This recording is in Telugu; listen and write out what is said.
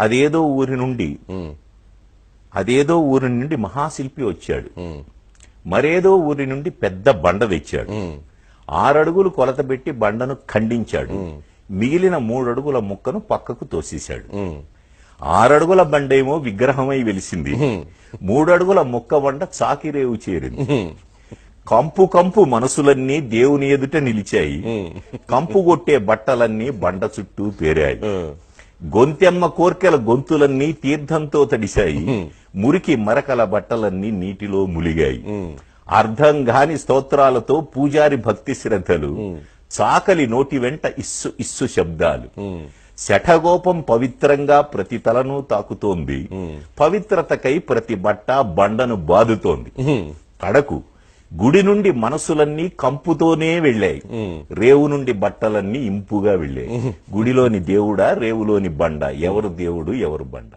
అదేదో ఊరి నుండి మహాశిల్పి వచ్చాడు. మరేదో ఊరి నుండి పెద్ద బండ తెచ్చాడు. 6 అడుగులు కొలత పెట్టి బండను ఖండించాడు. మిగిలిన 3 అడుగుల ముక్కను పక్కకు తోసేశాడు. 6 అడుగుల బండేమో విగ్రహమై వెలిసింది. 3 అడుగుల ముక్క బండ చాకిరేవు చేరింది. కంపు కంపు మనసులన్నీ దేవుని ఎదుట నిలిచాయి. కంపు కొట్టే బట్టలన్నీ బండ చుట్టూ పేరాయి. గొంతెమ్మ కోర్కెల గొంతులన్నీ తీర్థంతో తడిశాయి. మురికి మరకల బట్టలన్నీ నీటిలో ములిగాయి. అర్థం గాని స్తోత్రాలతో పూజారి భక్తి శ్రద్ధలు, చాకలి నోటి వెంట ఇస్సు ఇస్సు శబ్దాలు. శఠగోపం పవిత్రంగా ప్రతి తలను తాకుతోంది. పవిత్రతకై ప్రతి బట్ట బండను బాదుతోంది. కడకు గుడి నుండి మనసులన్నీ కంపుతోనే వెళ్ళాయి. రేవు నుండి బట్టలన్నీ ఇంపుగా వెళ్ళాయి. గుడిలోని దేవుడా, రేవులోని బండ, ఎవరు దేవుడు ఎవరు బండ?